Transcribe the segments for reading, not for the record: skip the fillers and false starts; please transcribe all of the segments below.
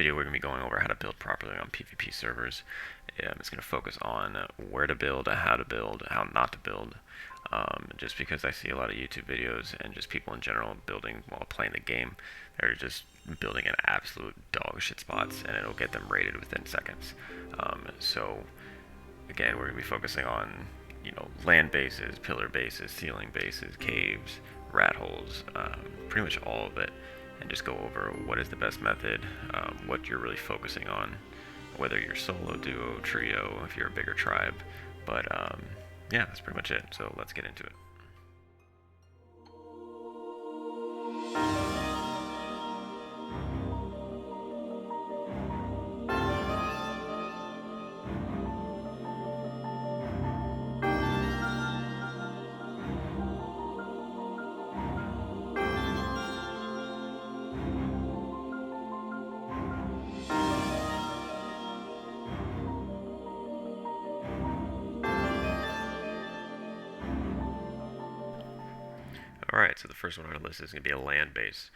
video, we're going to be going over how to build properly on PvP servers. It's going to focus on where to build, how to build, how not to build. Just because I see a lot of YouTube videos and just people in general building while playing the game, they're just building in absolute dog shit spots, and it'll get them rated within seconds. So again, we're going to be focusing on land bases, pillar bases, ceiling bases, caves, rat holes, pretty much all of it, and just go over what is the best method, what you're really focusing on, whether you're solo, duo, trio, if you're a bigger tribe. But yeah, that's pretty much it. So let's get into it. Alright, so the first one on our list is going to be a land base.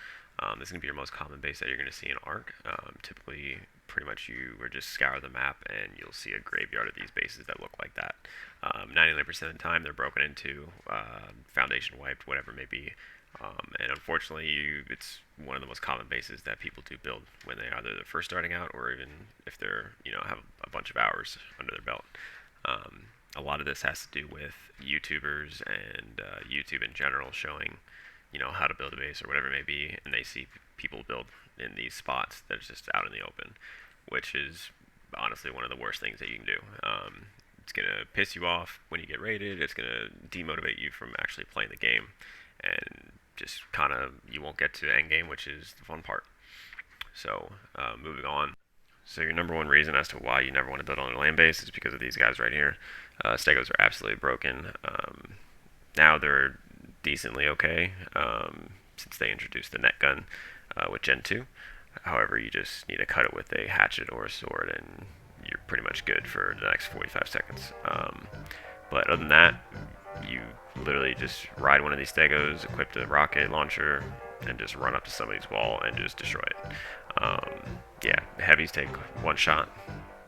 This is going to be your most common base that you're going to see in Ark. Typically, pretty much you would just scour the map and you'll see a graveyard of these bases that look like that. 99% of the time they're broken into, foundation wiped, whatever it may be. And unfortunately, it's one of the most common bases that people do build when they either they're first starting out or even if they're, have a bunch of hours under their belt. A lot of this has to do with YouTubers and YouTube in general showing, how to build a base or whatever it may be, and they see people build in these spots that are just out in the open, which is honestly one of the worst things that you can do. It's going to piss you off when you get raided. It's going to demotivate you from actually playing the game, and just kind of you won't get to end game, which is the fun part. So moving on. So your number one reason as to why you never want to build on a land base is because of these guys right here. Stegos are absolutely broken. Now they're decently okay since they introduced the net gun with Gen 2. However, you just need to cut it with a hatchet or a sword and you're pretty much good for the next 45 seconds. But other than that, you literally just ride one of these Stegos, equip the rocket launcher, and just run up to somebody's wall and just destroy it. Yeah, heavies take one shot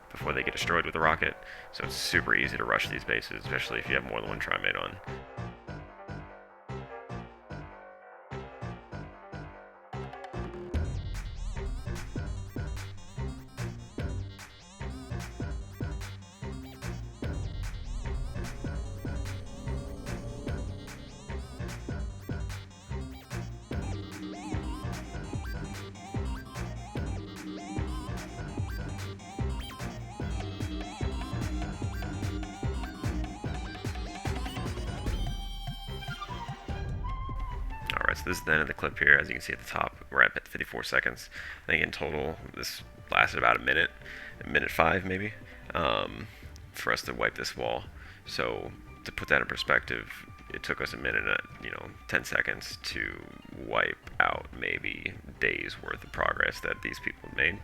before they get destroyed with a rocket, so it's super easy to rush these bases, especially if you have more than one trimate on. Alright, so this is the end of the clip here. As you can see at the top, we're at 54 seconds. I think in total, this lasted about a minute 5 maybe, for us to wipe this wall. So to put that in perspective, it took us a minute and 10 seconds to wipe out maybe days worth of progress that these people made,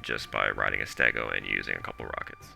just by riding a stego and using a couple rockets.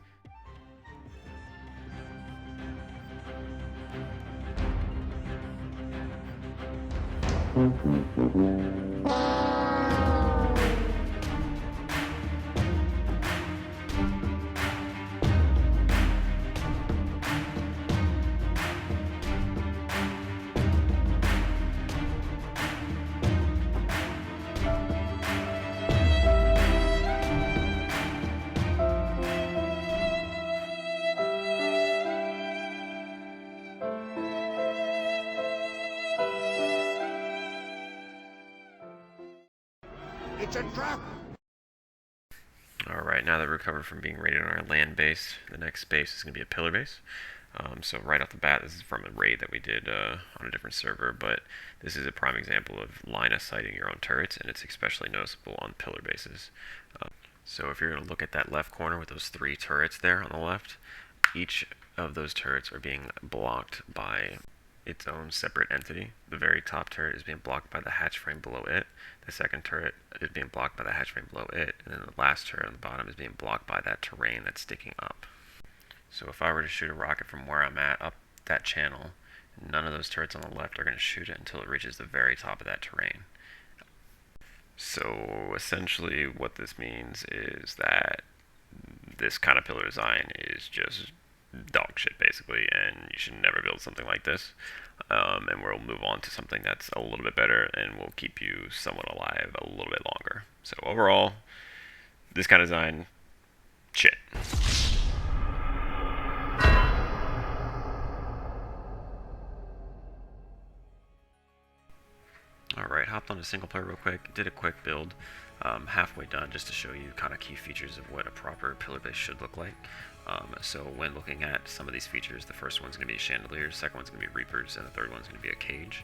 It's a trap! Alright, now that we're recovered from being raided on our land base, the next base is going to be a pillar base. So right off the bat, this is from a raid that we did on a different server, but this is a prime example of line of sighting your own turrets, and it's especially noticeable on pillar bases. So if you're going to look at that left corner with those 3 turrets there on the left, each of those turrets are being blocked by its own separate entity. The very top turret is being blocked by the hatch frame below it. The second turret is being blocked by the hatch frame below it, and then the last turret on the bottom is being blocked by that terrain that's sticking up. So if I were to shoot a rocket from where I'm at up that channel, none of those turrets on the left are going to shoot it until it reaches the very top of that terrain. So essentially what this means is that this kind of pillar design is just dog shit basically, and you should never build something like this. And we'll move on to something that's a little bit better and will keep you somewhat alive a little bit longer. So overall, this kind of design, shit. Alright, hopped on a single player real quick, did a quick build, halfway done just to show you kind of key features of what a proper pillar base should look like. So when looking at some of these features, the first one's going to be chandeliers, second one's going to be reapers, and the third one's going to be a cage.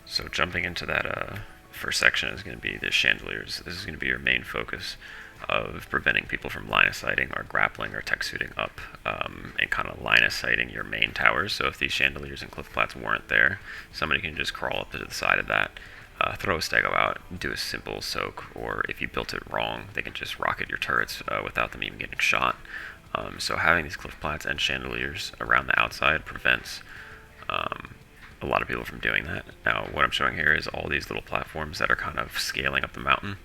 So jumping into that first section is going to be the chandeliers. This is going to be your main focus of preventing people from line of sighting or grappling or tech suiting up, and kind of line of sighting your main towers. So if these chandeliers and cliff plats weren't there, somebody can just crawl up to the side of that, throw a stego out, do a simple soak, or if you built it wrong, they can just rocket your turrets without them even getting shot. So having these cliff plats and chandeliers around the outside prevents a lot of people from doing that. Now, what I'm showing here is all these little platforms that are kind of scaling up the mountain.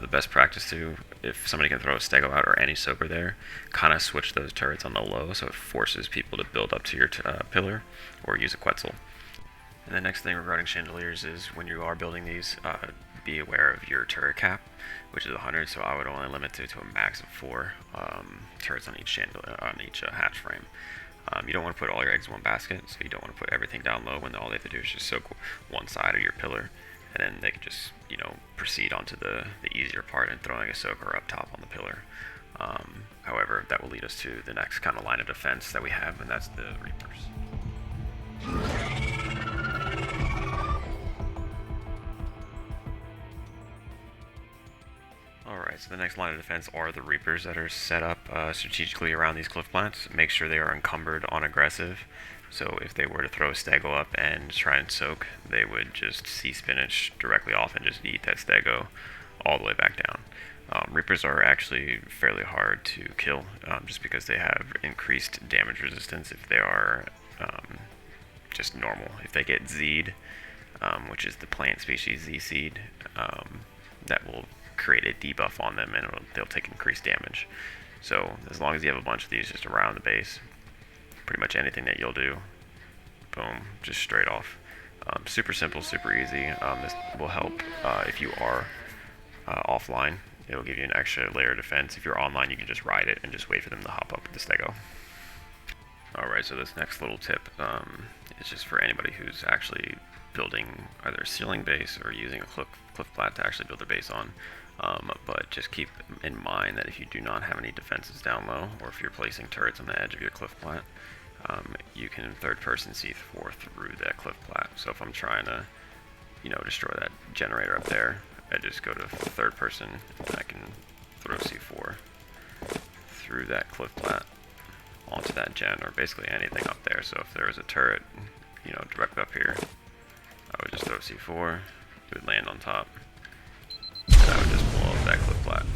The best practice too, if somebody can throw a stego out or any soaker there, kind of switch those turrets on the low so it forces people to build up to your pillar or use a Quetzal. And the next thing regarding chandeliers is when you are building these, be aware of your turret cap, which is 100. So I would only limit it to a max of 4 turrets on each hatch frame. You don't want to put all your eggs in one basket, so you don't want to put everything down low when all they have to do is just soak one side of your pillar, and then they can just, proceed onto the easier part and throwing a soaker up top on the pillar. However, that will lead us to the next kind of line of defense that we have, and that's the Reapers. Alright, so the next line of defense are the Reapers that are set up strategically around these cliff plants. Make sure they are encumbered on aggressive. So if they were to throw a stego up and try and soak, they would just see spinach directly off and just eat that stego all the way back down. Reapers are actually fairly hard to kill, just because they have increased damage resistance if they are just normal. If they get Z'd, which is the plant species Z seed, that will create a debuff on them and they'll take increased damage. So as long as you have a bunch of these just around the base, pretty much anything that you'll do, boom, just straight off. Super simple, super easy. This will help if you are offline. It will give you an extra layer of defense. If you're online, you can just ride it and just wait for them to hop up with the stego. Alright, so this next little tip is just for anybody who's actually building either a ceiling base or using a cliff plat to actually build their base on. But just keep in mind that if you do not have any defenses down low, or if you're placing turrets on the edge of your cliff plat, you can third person C4 through that cliff plat. So if I'm trying to, destroy that generator up there, I just go to third person and I can throw C4 through that cliff plat onto that gen, or basically anything up there. So if there was a turret, directly up here, I would just throw C4, it would land on top, and I would just blow up that cliff plat,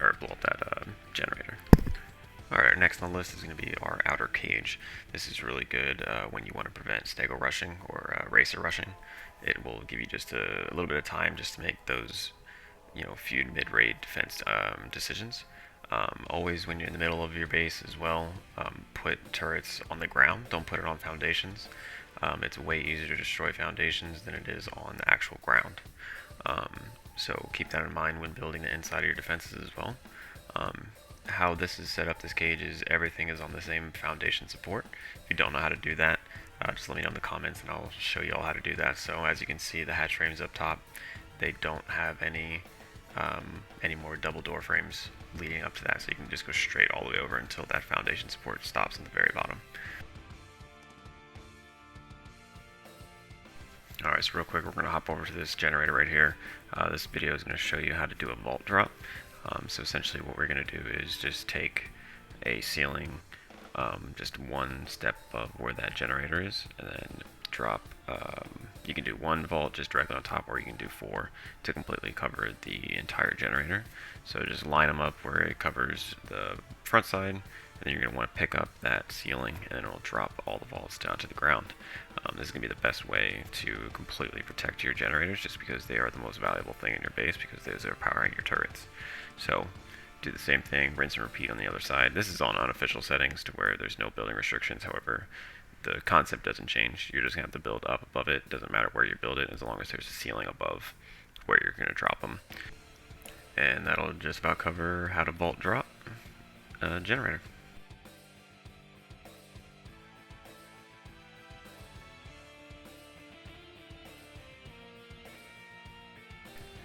or blow up that generator. Alright, next on the list is going to be our outer cage. This is really good when you want to prevent stego rushing or racer rushing. It will give you just a little bit of time just to make those, few mid-raid defense decisions. Always when you're in the middle of your base as well, put turrets on the ground. Don't put it on foundations. It's way easier to destroy foundations than it is on the actual ground. So keep that in mind when building the inside of your defenses as well. How this is set up, this cage, is everything is on the same foundation support. If you don't know how to do that, just let me know in the comments and I'll show you all how to do that. So as you can see, the hatch frames up top, they don't have any more double door frames leading up to that, so you can just go straight all the way over until that foundation support stops at the very bottom. Alright, so real quick, we're going to hop over to this generator right here. This video is going to show you how to do a vault drop. So essentially what we're going to do is just take a ceiling just one step above where that generator is, and then drop, you can do one vault just directly on top, or you can do 4 to completely cover the entire generator. So just line them up where it covers the front side, and then you're going to want to pick up that ceiling, and then it'll drop all the vaults down to the ground. This is going to be the best way to completely protect your generators, just because they are the most valuable thing in your base, because those are powering your turrets. So do the same thing, rinse and repeat on the other side. This is on unofficial settings to where there's no building restrictions. However, the concept doesn't change. You're just going to have to build up above it. Doesn't matter where you build it, as long as there's a ceiling above where you're going to drop them. And that'll just about cover how to vault drop a generator.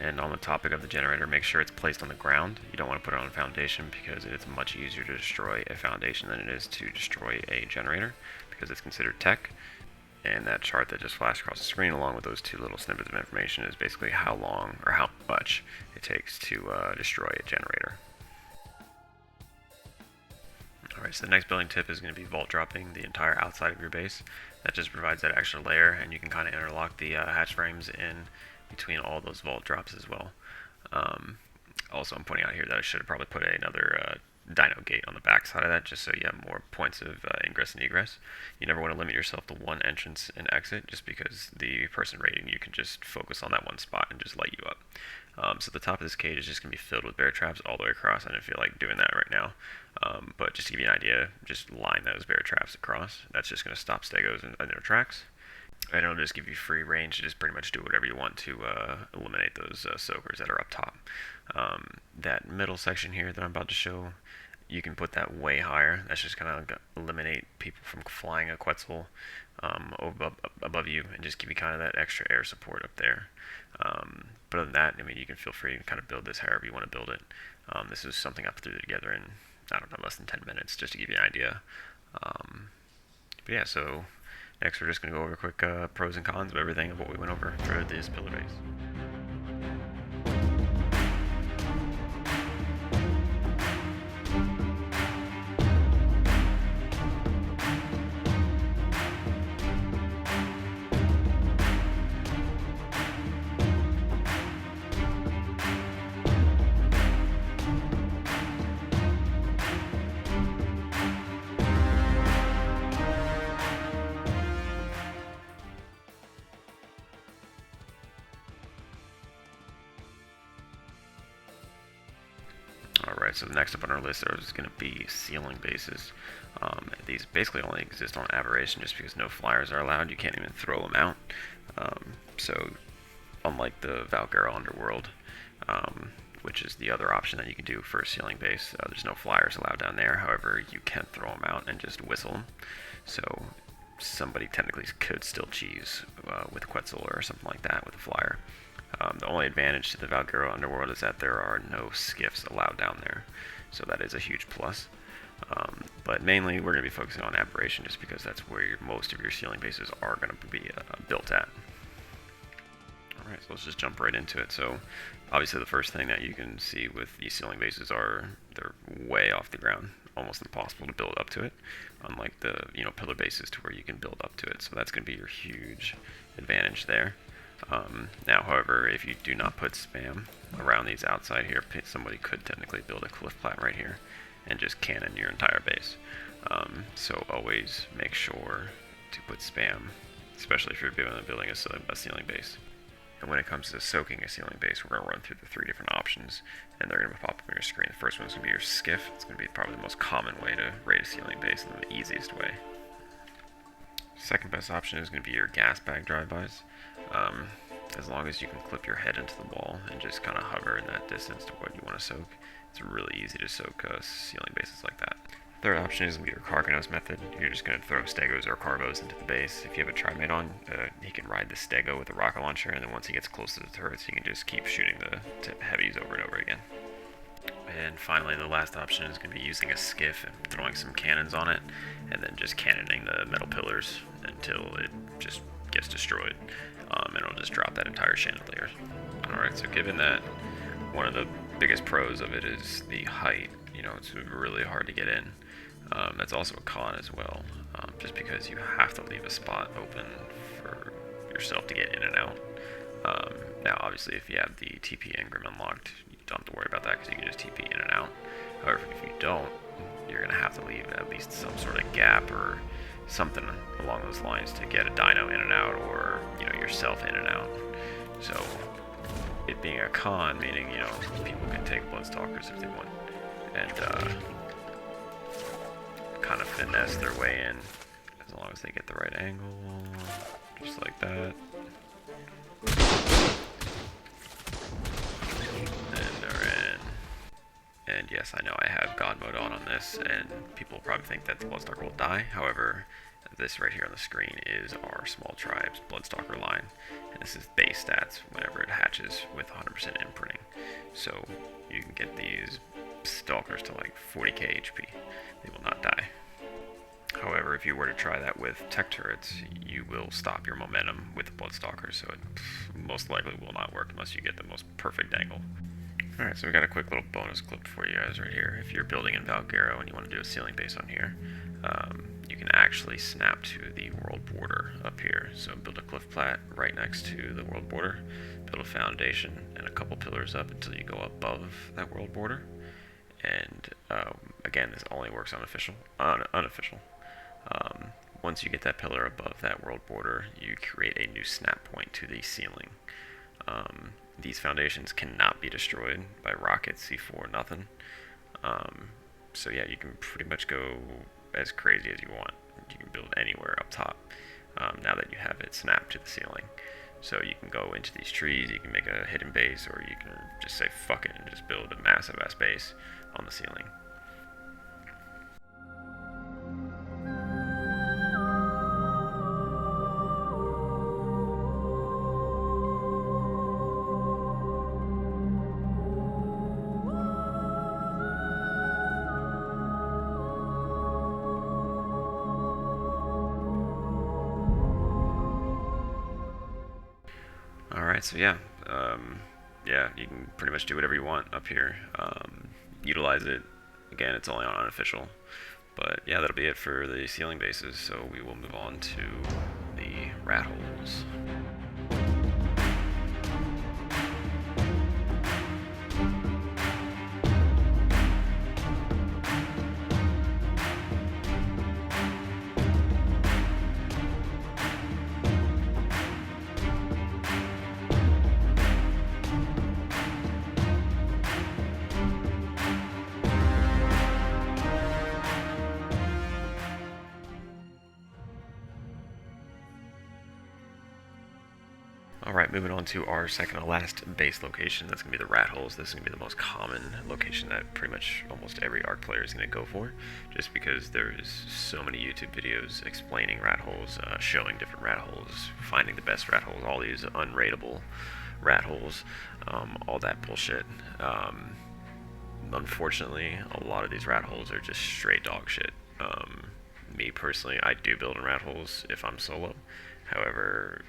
And on the topic of the generator, make sure it's placed on the ground. You don't want to put it on a foundation, because it's much easier to destroy a foundation than it is to destroy a generator, because it's considered tech. And that chart that just flashed across the screen, along with those two little snippets of information, is basically how long or how much it takes to destroy a generator. Alright, so the next building tip is going to be vault dropping the entire outside of your base. That just provides that extra layer, and you can kind of interlock the hatch frames in between all those vault drops as well. Also, I'm pointing out here that I should have probably put another dino gate on the back side of that, just so you have more points of ingress and egress. You never want to limit yourself to one entrance and exit, just because the person raiding you can just focus on that one spot and just light you up. So the top of this cage is just going to be filled with bear traps all the way across. I didn't feel like doing that right now, but just to give you an idea, just line those bear traps across. That's just going to stop stegos in their tracks. And it'll just give you free range to just pretty much do whatever you want to eliminate those soakers that are up top. That middle section here that I'm about to show, you can put that way higher. That's just going to eliminate people from flying a Quetzal above you, and just give you kind of that extra air support up there. But other than that, I mean, you can feel free to kind of build this however you want to build it. This is something I threw together in, I don't know, less than 10 minutes, just to give you an idea. But yeah, so next we're just going to go over quick pros and cons of everything of what we went over for this pillar base. Alright, so the next up on our list is going to be ceiling bases. These basically only exist on Aberration, just because no flyers are allowed. You can't even throw them out. So unlike the Valguero Underworld, which is the other option that you can do for a ceiling base, there's no flyers allowed down there. However, you can throw them out and just whistle them. So somebody technically could still cheese with Quetzal or something like that with a flyer. The only advantage to the Valguero Underworld is that there are no skiffs allowed down there, so that is a huge plus. But mainly we're going to be focusing on Aberration, just because that's where most of your ceiling bases are going to be built at. Alright, so let's just jump right into it. So obviously the first thing that you can see with these ceiling bases are they're way off the ground, almost impossible to build up to it, unlike the pillar bases to where you can build up to it. So that's going to be your huge advantage there. Now, however, if you do not put spam around these outside here, somebody could technically build a cliff plat right here and just cannon your entire base. So always make sure to put spam, especially if you're building a ceiling base. And when it comes to soaking a ceiling base, we're going to run through the 3 different options, and they're going to pop up on your screen. The first one is going to be your skiff. It's going to be probably the most common way to raid a ceiling base and the easiest way. Second best option is going to be your gas bag drive-bys. As long as you can clip your head into the wall and just kind of hover in that distance to what you want to soak, it's really easy to soak ceiling bases like that. Third option is going to be your Carcanos method. You're just going to throw stegos or carvos into the base. If you have a trimate on, he can ride the stego with a rocket launcher, and then once he gets close to the turrets, he can just keep shooting the heavies over and over again. And finally, the last option is going to be using a skiff and throwing some cannons on it, and then just cannoning the metal pillars until it just gets destroyed, and it'll just drop that entire chandelier. Alright, so given that one of the biggest pros of it is the height, it's really hard to get in. That's also a con as well, just because you have to leave a spot open for yourself to get in and out. Now, obviously, if you have the TP Ingram unlocked, you don't have to worry about that because you can just TP in and out. However, if you don't, you're going going to have to leave at least some sort of gap or something along those lines to get a dino in and out, or yourself in and out. So it being a con, meaning people can take Bloodstalkers if they want, and kind of finesse their way in as long as they get the right angle, just like that. And they're in. And yes, I know I have God mode on this, and people will probably think that the Bloodstalker will die. However, this right here on the screen is our small tribe's Bloodstalker line, and this is base stats whenever it hatches with 100% imprinting. So you can get these stalkers to like 40k HP. They will not die. However, if you were to try that with tech turrets, you will stop your momentum with the Bloodstalker, so it most likely will not work unless you get the most perfect angle. Alright, so we got a quick little bonus clip for you guys right here. If you're building in Valguero and you want to do a ceiling base on here, you can actually snap to the world border up here. So build a cliff plat right next to the world border, build a foundation and a couple pillars up until you go above that world border. And again, this only works on unofficial. Once you get that pillar above that world border, you create a new snap point to the ceiling. These foundations cannot be destroyed by rockets, C4, nothing. So yeah, you can pretty much go as crazy as you want. You can build anywhere up top now that you have it snapped to the ceiling. So you can go into these trees, you can make a hidden base, or you can just say fuck it and just build a massive ass base on the ceiling. Alright, so yeah, you can pretty much do whatever you want up here. Utilize it. Again, it's only on unofficial. But yeah, that'll be it for the ceiling bases, so we will move on to the rat holes. Alright, moving on to our second to last base location. That's going to be the rat holes. This is going to be the most common location that pretty much almost every ARC player is going to go for, just because there's so many YouTube videos explaining rat holes, showing different rat holes, finding the best rat holes, all these unrateable rat holes, all that bullshit. Unfortunately, a lot of these rat holes are just straight dog shit. Me personally, I do build in rat holes if I'm solo. However,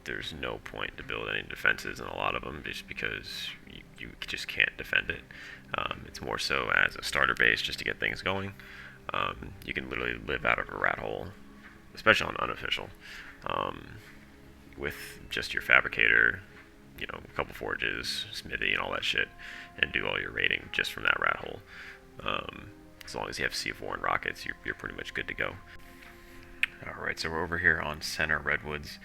there's no point to build any defenses in a lot of them just because you just can't defend it. It's more so as a starter base just to get things going. You can literally live out of a rat hole, especially on unofficial, with just your fabricator, a couple forges, smithy, and all that shit, and do all your raiding just from that rat hole. As long as you have C4 and rockets, you're pretty much good to go. Alright, so we're over here on Center Redwoods.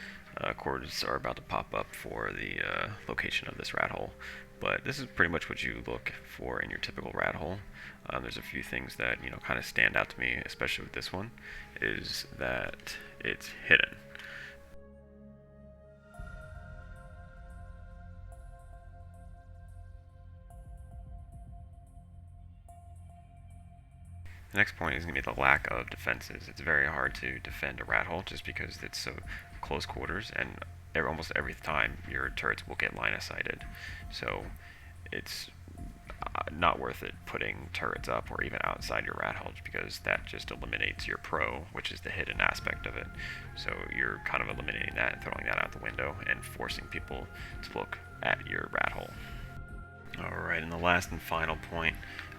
Coordinates are about to pop up for the location of this rat hole, but this is pretty much what you look for in your typical rat hole. There's a few things that kind of stand out to me, especially with this one, is that it's hidden. The next point is going to be the lack of defenses. It's very hard to defend a rat hole just because it's so close quarters, and almost every time your turrets will get line of sighted. So it's not worth it putting turrets up or even outside your rat hole, because that just eliminates your pro, which is the hidden aspect of it. So you're kind of eliminating that and throwing that out the window and forcing people to look at your rat hole. Alright, and the last and final point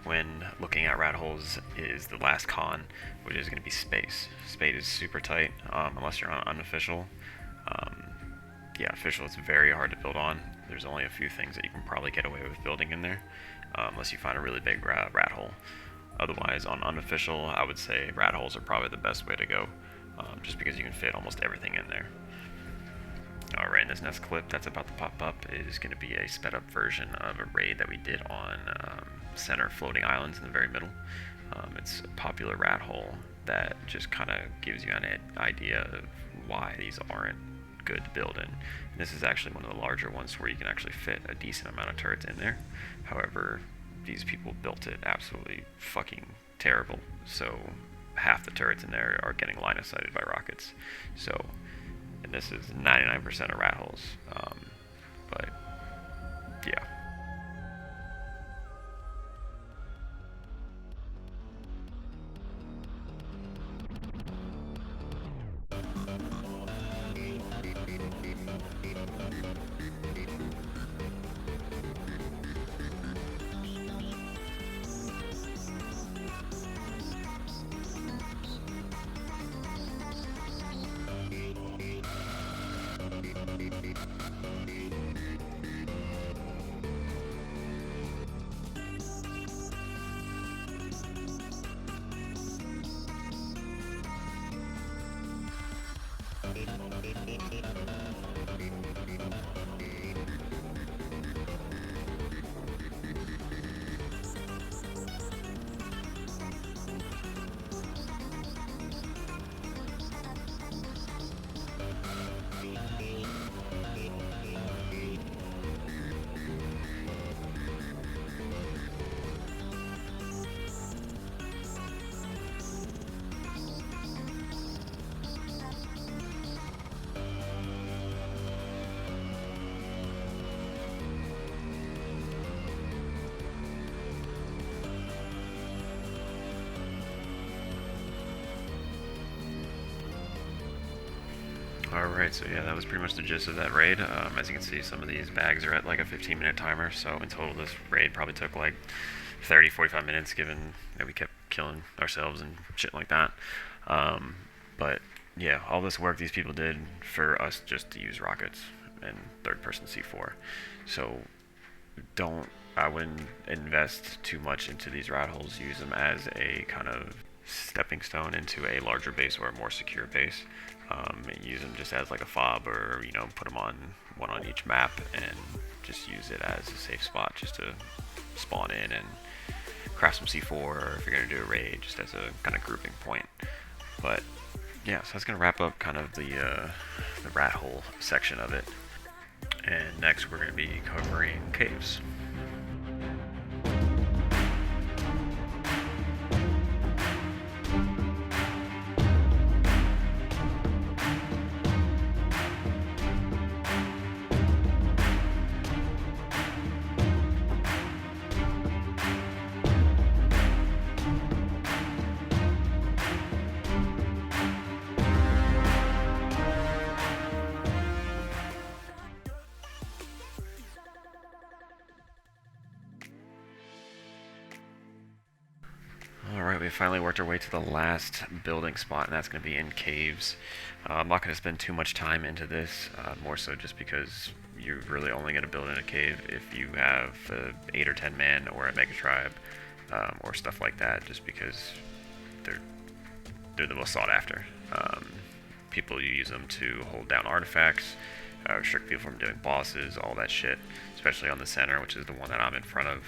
when looking at rat holes is the last con, which is going to be space. Space is super tight, unless you're on unofficial. Yeah, official, it's very hard to build on. There's only a few things that you can probably get away with building in there, unless you find a really big rat hole. Otherwise, on Unofficial, I would say rat holes are probably the best way to go, just because you can fit almost everything in there. Alright, in this next clip that's about to pop up is going to be a sped up version of a raid that we did on center floating islands in the very middle. It's a popular rat hole that just kind of gives you an idea of why these aren't good to build in. And this is actually one of the larger ones where you can actually fit a decent amount of turrets in there. However, these people built it absolutely fucking terrible, so half the turrets in there are getting line of sighted by rockets. So, and this is 99% of rat holes, but yeah. Alright, so yeah, that was pretty much the gist of that raid. As you can see, some of these bags are at like a 15-minute timer, so in total this raid probably took like 30-45 minutes, given that we kept killing ourselves and shit like that. But yeah, all this work these people did for us just to use rockets and third-person C4. So I wouldn't invest too much into these rat holes. Use them as a kind of stepping stone into a larger base or a more secure base. Use them just as like a fob, or put them on one on each map and just use it as a safe spot just to spawn in and craft some C4, or if you're going to do a raid, just as a kind of grouping point. But yeah, so that's going to wrap up kind of the rat hole section of it. And next we're going to be covering caves. Alright, we finally worked our way to the last building spot, and that's going to be in caves. I'm not going to spend too much time into this, more so just because you're really only going to build in a cave if you have 8 or 10 men or a mega tribe, or stuff like that, just because they're the most sought after. People use them to hold down artifacts, restrict people from doing bosses, all that shit, especially on the center, which is the one that I'm in front of,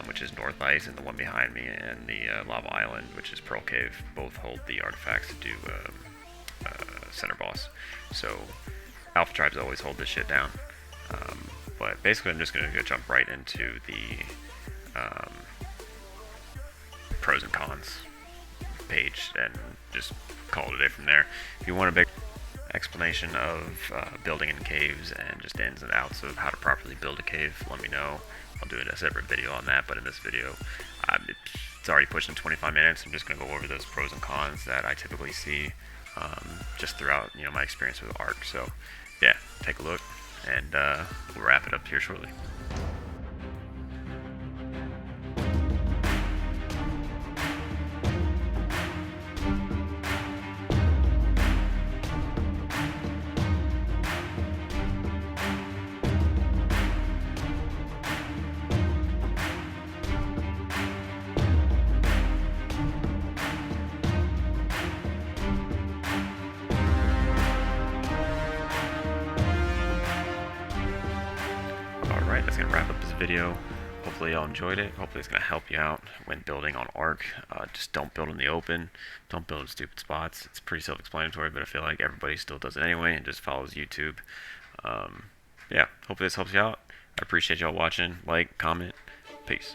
which is North Ice, and the one behind me, and the Lava Island, which is Pearl Cave. Both hold the artifacts to do center boss. So Alpha tribes always hold this shit down. But basically I'm just going to go jump right into the pros and cons page and just call it a day from there. If you want a big explanation of building in caves and just ins and outs of how to properly build a cave, let me know. I'll do a separate video on that, but in this video, it's already pushing 25 minutes. I'm just going to go over those pros and cons that I typically see just throughout my experience with Ark. So yeah, take a look, and we'll wrap it up here shortly. Alright, that's going to wrap up this video. Hopefully y'all enjoyed it. Hopefully it's going to help you out when building on Ark. Just don't build in the open. Don't build in stupid spots. It's pretty self-explanatory, but I feel like everybody still does it anyway and just follows YouTube. Yeah, hopefully this helps you out. I appreciate y'all watching. Like, comment. Peace.